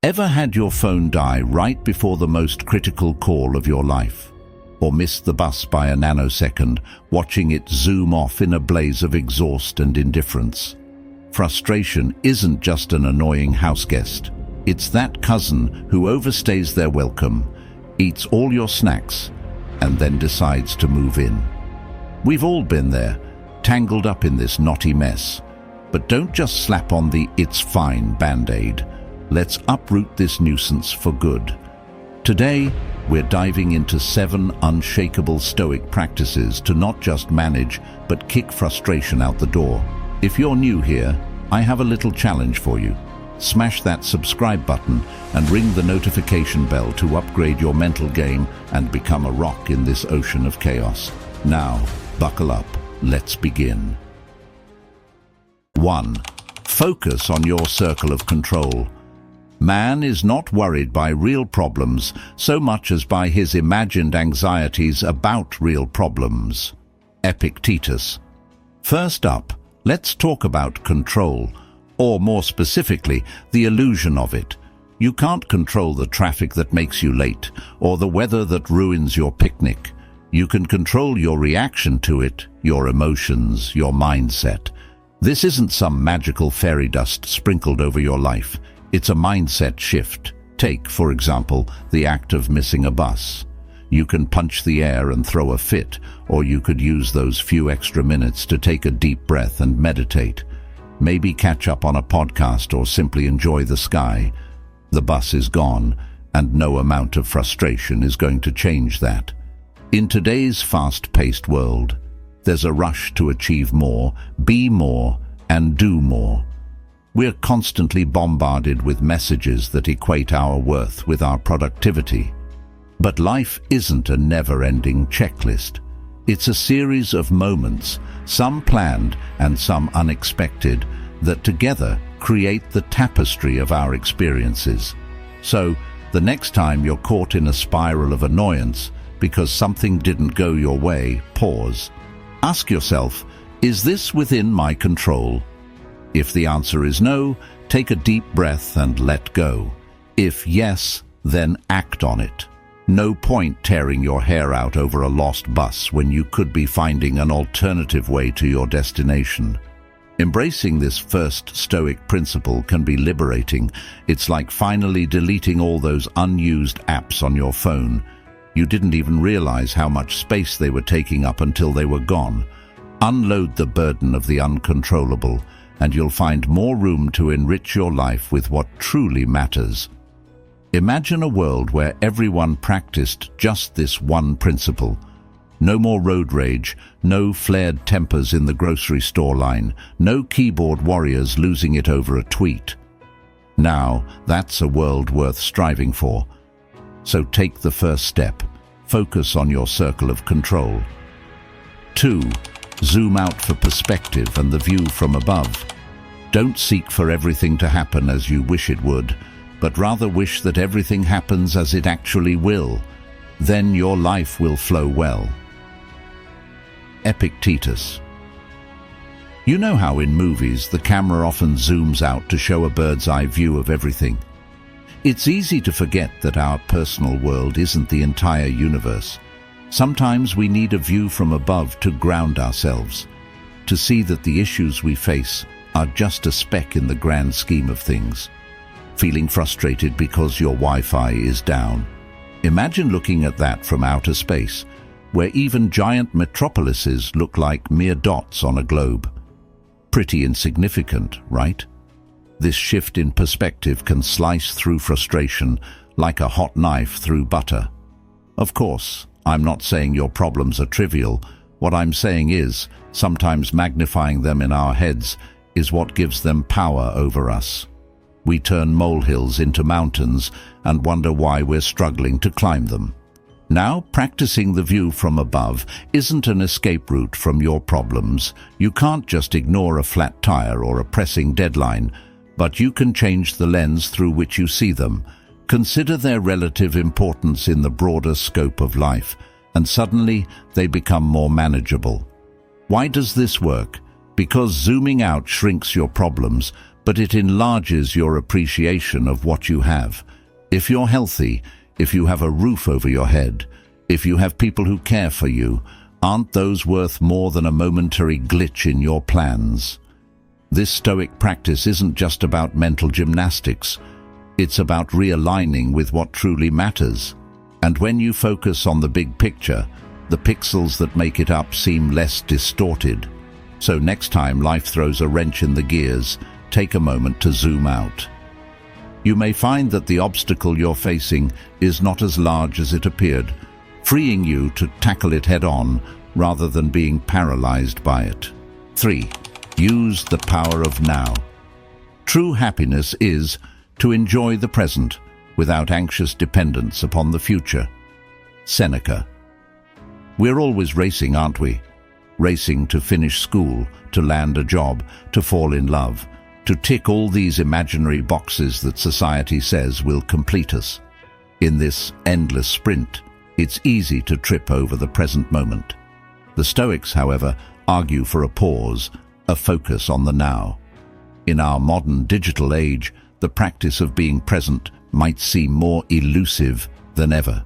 Ever had your phone die right before the most critical call of your life? Or missed the bus by a nanosecond, watching it zoom off in a blaze of exhaust and indifference? Frustration isn't just an annoying houseguest. It's that cousin who overstays their welcome, eats all your snacks, and then decides to move in. We've all been there, tangled up in this knotty mess. But don't just slap on the "it's fine" band-aid. Let's uproot this nuisance for good. Today, we're diving into 7 unshakable Stoic practices to not just manage, but kick frustration out the door. If you're new here, I have a little challenge for you. Smash that subscribe button and ring the notification bell to upgrade your mental game and become a rock in this ocean of chaos. Now, buckle up. Let's begin. 1. Focus on your circle of control. Man is not worried by real problems so much as by his imagined anxieties about real problems. Epictetus. First up, let's talk about control, or more specifically, the illusion of it. You can't control the traffic that makes you late, or the weather that ruins your picnic. You can control your reaction to it, your emotions, your mindset. This isn't some magical fairy dust sprinkled over your life. It's a mindset shift. Take, for example, the act of missing a bus. You can punch the air and throw a fit, or you could use those few extra minutes to take a deep breath and meditate. Maybe catch up on a podcast or simply enjoy the sky. The bus is gone, and no amount of frustration is going to change that. In today's fast-paced world, there's a rush to achieve more, be more, and do more. We're constantly bombarded with messages that equate our worth with our productivity. But life isn't a never-ending checklist. It's a series of moments, some planned and some unexpected, that together create the tapestry of our experiences. So, the next time you're caught in a spiral of annoyance because something didn't go your way, pause. Ask yourself, is this within my control? If the answer is no, take a deep breath and let go. If yes, then act on it. No point tearing your hair out over a lost bus when you could be finding an alternative way to your destination. Embracing this first Stoic principle can be liberating. It's like finally deleting all those unused apps on your phone. You didn't even realize how much space they were taking up until they were gone. Unload the burden of the uncontrollable, and you'll find more room to enrich your life with what truly matters. Imagine a world where everyone practiced just this one principle. No more road rage, no flared tempers in the grocery store line, no keyboard warriors losing it over a tweet. Now, that's a world worth striving for. So take the first step. Focus on your circle of control. 2. Zoom out for perspective and the view from above. Don't seek for everything to happen as you wish it would, but rather wish that everything happens as it actually will. Then your life will flow well. Epictetus. You know how in movies the camera often zooms out to show a bird's-eye view of everything? It's easy to forget that our personal world isn't the entire universe. Sometimes we need a view from above to ground ourselves, to see that the issues we face are just a speck in the grand scheme of things. Feeling frustrated because your Wi-Fi is down? Imagine looking at that from outer space, where even giant metropolises look like mere dots on a globe. Pretty insignificant, right? This shift in perspective can slice through frustration like a hot knife through butter. Of course, I'm not saying your problems are trivial. What I'm saying is, sometimes magnifying them in our heads is what gives them power over us. We turn molehills into mountains and wonder why we're struggling to climb them. Now, practicing the view from above isn't an escape route from your problems. You can't just ignore a flat tire or a pressing deadline, but you can change the lens through which you see them. Consider their relative importance in the broader scope of life, and suddenly they become more manageable. Why does this work? Because zooming out shrinks your problems, but it enlarges your appreciation of what you have. If you're healthy, if you have a roof over your head, if you have people who care for you, aren't those worth more than a momentary glitch in your plans? This Stoic practice isn't just about mental gymnastics. It's about realigning with what truly matters. And when you focus on the big picture, the pixels that make it up seem less distorted. So next time life throws a wrench in the gears, take a moment to zoom out. You may find that the obstacle you're facing is not as large as it appeared, freeing you to tackle it head-on rather than being paralyzed by it. 3. Use the power of now. True happiness is to enjoy the present without anxious dependence upon the future. Seneca. We're always racing, aren't we? Racing to finish school, to land a job, to fall in love, to tick all these imaginary boxes that society says will complete us. In this endless sprint, it's easy to trip over the present moment. The Stoics, however, argue for a pause, a focus on the now. In our modern digital age, the practice of being present might seem more elusive than ever.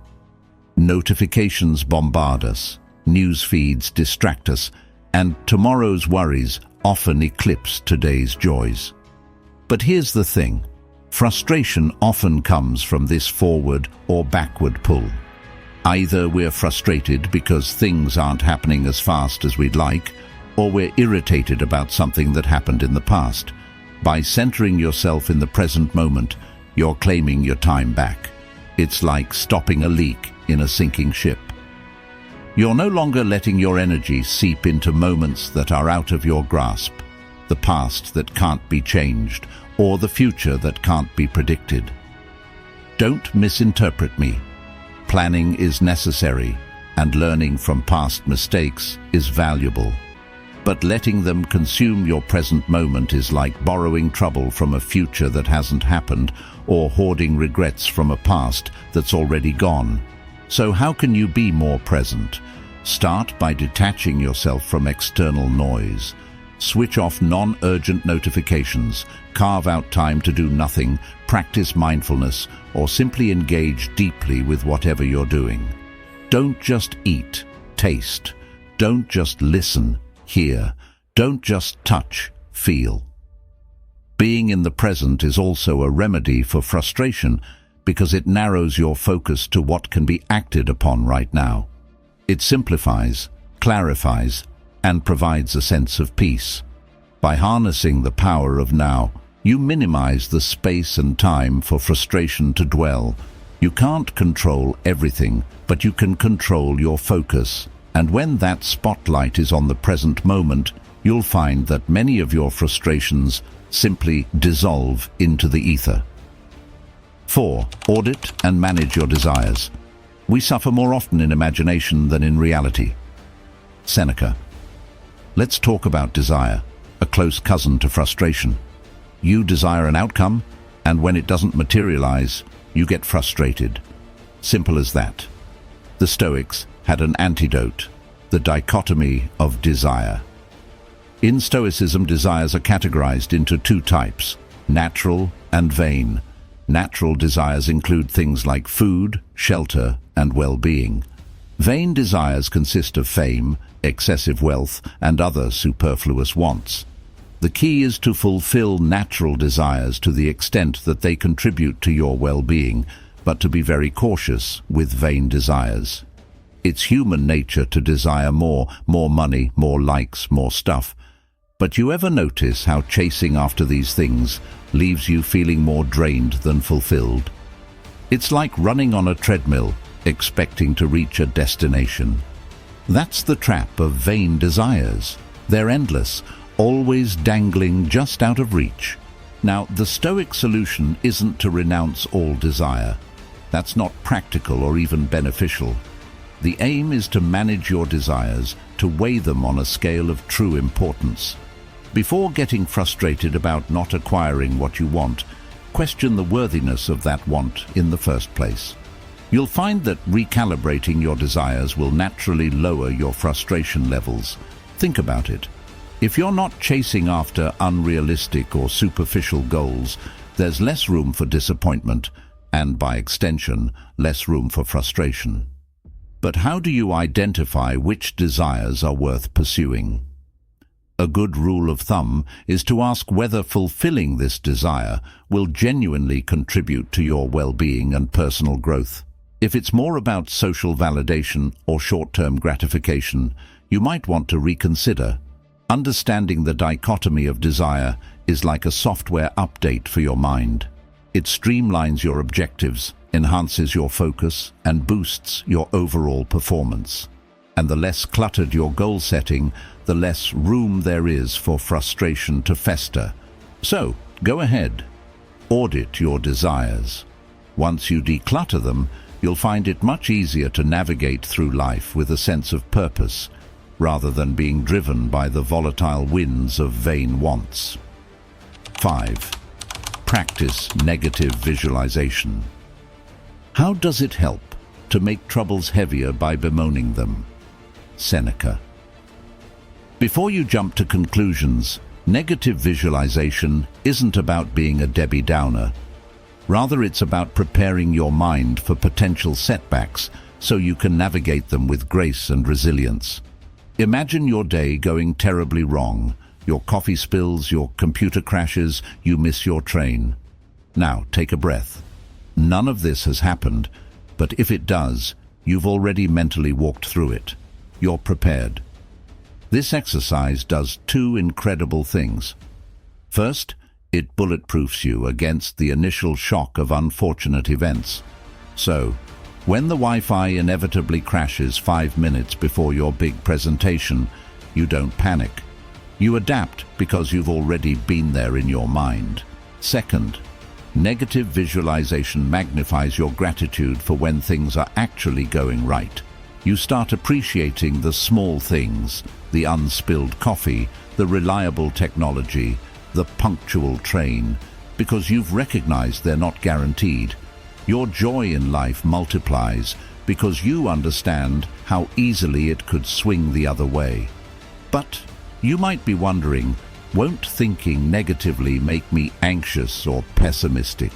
Notifications bombard us, news feeds distract us, and tomorrow's worries often eclipse today's joys. But here's the thing. Frustration often comes from this forward or backward pull. Either we're frustrated because things aren't happening as fast as we'd like, or we're irritated about something that happened in the past. By centering yourself in the present moment, you're claiming your time back. It's like stopping a leak in a sinking ship. You're no longer letting your energy seep into moments that are out of your grasp, the past that can't be changed, or the future that can't be predicted. Don't misinterpret me. Planning is necessary, and learning from past mistakes is valuable. But letting them consume your present moment is like borrowing trouble from a future that hasn't happened, or hoarding regrets from a past that's already gone. So how can you be more present? Start by detaching yourself from external noise. Switch off non-urgent notifications, carve out time to do nothing, practice mindfulness, or simply engage deeply with whatever you're doing. Don't just eat, taste. Don't just listen, hear. Don't just touch, feel. Being in the present is also a remedy for frustration because it narrows your focus to what can be acted upon right now. It simplifies, clarifies, and provides a sense of peace. By harnessing the power of now, you minimize the space and time for frustration to dwell. You can't control everything, but you can control your focus. And when that spotlight is on the present moment, you'll find that many of your frustrations simply dissolve into the ether. 4. Audit and manage your desires. We suffer more often in imagination than in reality. Seneca. Let's talk about desire, a close cousin to frustration. You desire an outcome, and when it doesn't materialize, you get frustrated. Simple as that. The Stoics had an antidote, the dichotomy of desire. In Stoicism, desires are categorized into two types, natural and vain. Natural desires include things like food, shelter, and well-being. Vain desires consist of fame, excessive wealth, and other superfluous wants. The key is to fulfill natural desires to the extent that they contribute to your well-being, but to be very cautious with vain desires. It's human nature to desire more money, more likes, more stuff. But you ever notice how chasing after these things leaves you feeling more drained than fulfilled? It's like running on a treadmill, expecting to reach a destination. That's the trap of vain desires. They're endless, always dangling just out of reach. Now, the Stoic solution isn't to renounce all desire. That's not practical or even beneficial. The aim is to manage your desires, to weigh them on a scale of true importance. Before getting frustrated about not acquiring what you want, question the worthiness of that want in the first place. You'll find that recalibrating your desires will naturally lower your frustration levels. Think about it. If you're not chasing after unrealistic or superficial goals, there's less room for disappointment and, by extension, less room for frustration. But how do you identify which desires are worth pursuing? A good rule of thumb is to ask whether fulfilling this desire will genuinely contribute to your well-being and personal growth. If it's more about social validation or short-term gratification, you might want to reconsider. Understanding the dichotomy of desire is like a software update for your mind. It streamlines your objectives, enhances your focus, and boosts your overall performance. And the less cluttered your goal setting, the less room there is for frustration to fester. So, go ahead. Audit your desires. Once you declutter them, you'll find it much easier to navigate through life with a sense of purpose, rather than being driven by the volatile winds of vain wants. 5. Practice negative visualization. How does it help to make troubles heavier by bemoaning them? Seneca. Before you jump to conclusions, negative visualization isn't about being a Debbie Downer. Rather, it's about preparing your mind for potential setbacks so you can navigate them with grace and resilience. Imagine your day going terribly wrong. Your coffee spills, your computer crashes, you miss your train. Now, take a breath. None of this has happened, but if it does, you've already mentally walked through it. You're prepared. This exercise does two incredible things. First, it bulletproofs you against the initial shock of unfortunate events. So, when the Wi-Fi inevitably crashes 5 minutes before your big presentation, you don't panic. You adapt because you've already been there in your mind. Second, negative visualization magnifies your gratitude for when things are actually going right. You start appreciating the small things, the unspilled coffee, the reliable technology, the punctual train, because you've recognized they're not guaranteed. Your joy in life multiplies because you understand how easily it could swing the other way. But you might be wondering, won't thinking negatively make me anxious or pessimistic?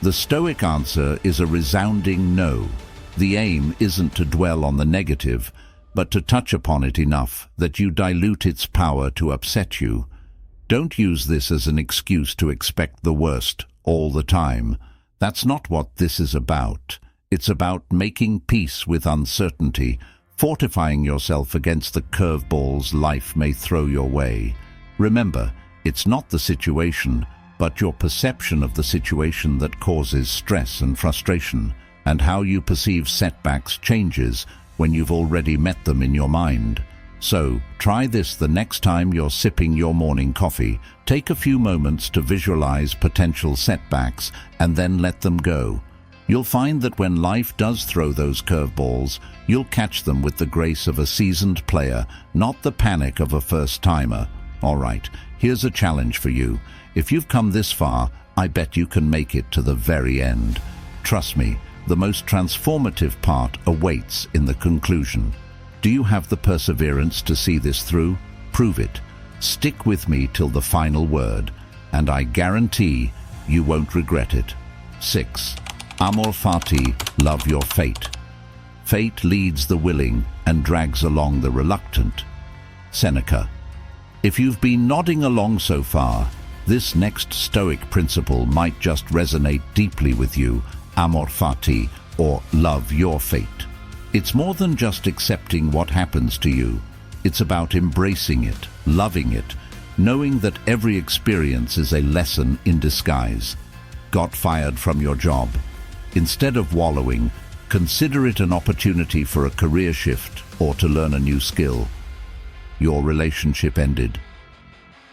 The Stoic answer is a resounding no. The aim isn't to dwell on the negative, but to touch upon it enough that you dilute its power to upset you. Don't use this as an excuse to expect the worst all the time. That's not what this is about. It's about making peace with uncertainty, fortifying yourself against the curveballs life may throw your way. Remember, it's not the situation, but your perception of the situation that causes stress and frustration, and how you perceive setbacks changes when you've already met them in your mind. So, try this the next time you're sipping your morning coffee. Take a few moments to visualize potential setbacks and then let them go. You'll find that when life does throw those curveballs, you'll catch them with the grace of a seasoned player, not the panic of a first-timer. All right, here's a challenge for you. If you've come this far, I bet you can make it to the very end. Trust me, the most transformative part awaits in the conclusion. Do you have the perseverance to see this through? Prove it. Stick with me till the final word, and I guarantee you won't regret it. 6. Amor fati, love your fate. Fate leads the willing and drags along the reluctant. Seneca. If you've been nodding along so far, this next Stoic principle might just resonate deeply with you. Amor fati, or love your fate. It's more than just accepting what happens to you. It's about embracing it, loving it, knowing that every experience is a lesson in disguise. Got fired from your job? Instead of wallowing, consider it an opportunity for a career shift or to learn a new skill. Your relationship ended.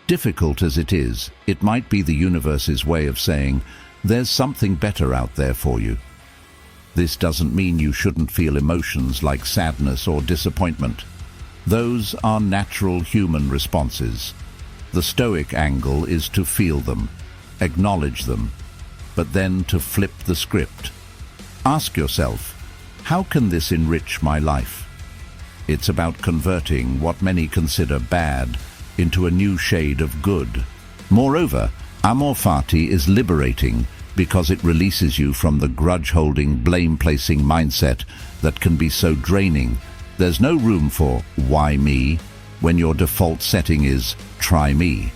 Difficult as it is, it might be the universe's way of saying, there's something better out there for you. This doesn't mean you shouldn't feel emotions like sadness or disappointment. Those are natural human responses. The Stoic angle is to feel them, acknowledge them, but then to flip the script. Ask yourself, how can this enrich my life? It's about converting what many consider bad into a new shade of good. Moreover, amor fati is liberating because it releases you from the grudge-holding, blame-placing mindset that can be so draining. There's no room for "why me" when your default setting is "try me."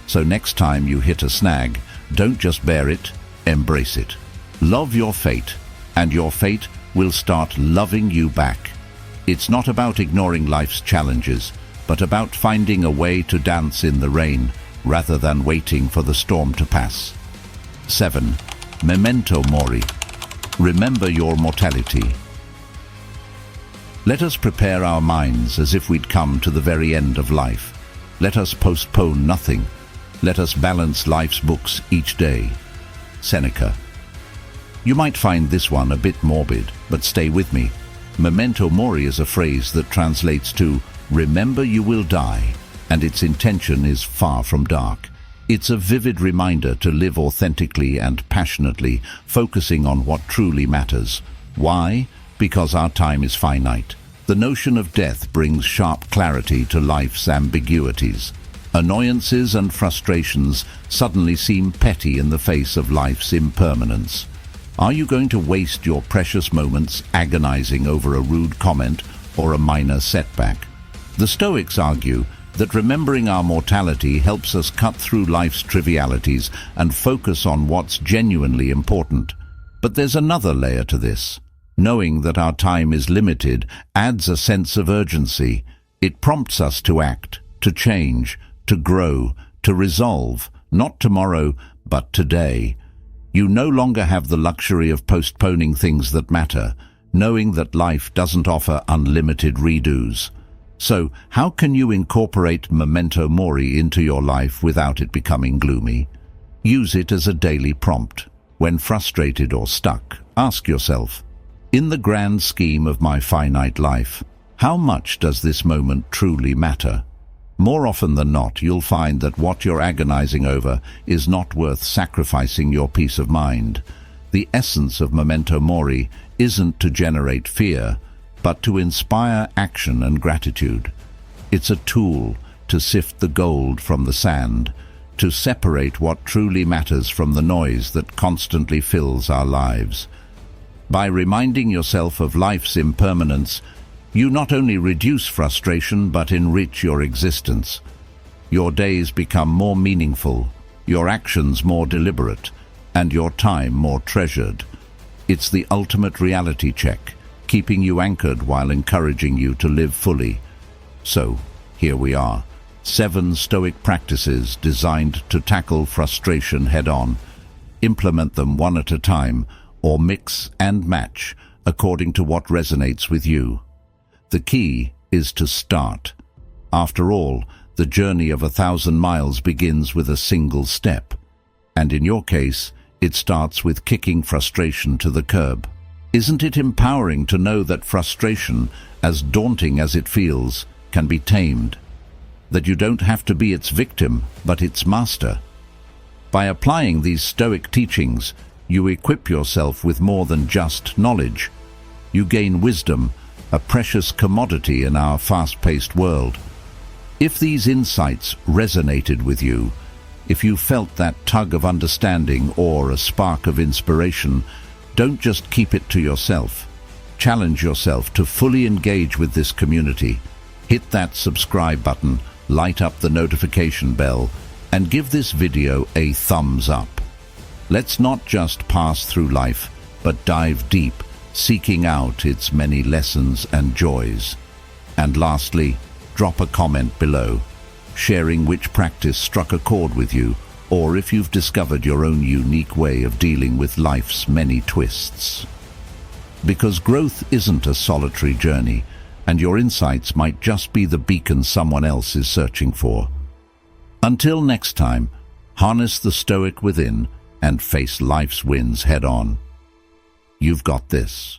So next time you hit a snag, don't just bear it, embrace it. Love your fate, and your fate will start loving you back. It's not about ignoring life's challenges, but about finding a way to dance in the rain rather than waiting for the storm to pass. 7. Memento mori. Remember your mortality. Let us prepare our minds as if we'd come to the very end of life. Let us postpone nothing. Let us balance life's books each day. Seneca. You might find this one a bit morbid, but stay with me. Memento mori is a phrase that translates to "remember you will die," and its intention is far from dark. It's a vivid reminder to live authentically and passionately, focusing on what truly matters. Why? Because our time is finite. The notion of death brings sharp clarity to life's ambiguities. Annoyances and frustrations suddenly seem petty in the face of life's impermanence. Are you going to waste your precious moments agonizing over a rude comment or a minor setback? The Stoics argue that remembering our mortality helps us cut through life's trivialities and focus on what's genuinely important. But there's another layer to this. Knowing that our time is limited adds a sense of urgency. It prompts us to act, to change, to grow, to resolve, not tomorrow, but today. You no longer have the luxury of postponing things that matter, knowing that life doesn't offer unlimited redos. So, how can you incorporate memento mori into your life without it becoming gloomy? Use it as a daily prompt. When frustrated or stuck, ask yourself, in the grand scheme of my finite life, how much does this moment truly matter? More often than not, you'll find that what you're agonizing over is not worth sacrificing your peace of mind. The essence of memento mori isn't to generate fear, but to inspire action and gratitude. It's a tool to sift the gold from the sand, to separate what truly matters from the noise that constantly fills our lives. By reminding yourself of life's impermanence, you not only reduce frustration but enrich your existence. Your days become more meaningful, your actions more deliberate, and your time more treasured. It's the ultimate reality check, keeping you anchored while encouraging you to live fully. So, here we are, 7 Stoic practices designed to tackle frustration head-on. Implement them one at a time, or mix and match according to what resonates with you. The key is to start. After all, the journey of 1,000 miles begins with a single step. And in your case, it starts with kicking frustration to the curb. Isn't it empowering to know that frustration, as daunting as it feels, can be tamed? That you don't have to be its victim, but its master? By applying these Stoic teachings, you equip yourself with more than just knowledge. You gain wisdom, a precious commodity in our fast-paced world. If these insights resonated with you, if you felt that tug of understanding or a spark of inspiration, don't just keep it to yourself. Challenge yourself to fully engage with this community. Hit that subscribe button, light up the notification bell, and give this video a thumbs up. Let's not just pass through life, but dive deep, seeking out its many lessons and joys. And lastly, drop a comment below, sharing which practice struck a chord with you, or if you've discovered your own unique way of dealing with life's many twists. Because growth isn't a solitary journey, and your insights might just be the beacon someone else is searching for. Until next time, harness the Stoic within and face life's winds head-on. You've got this.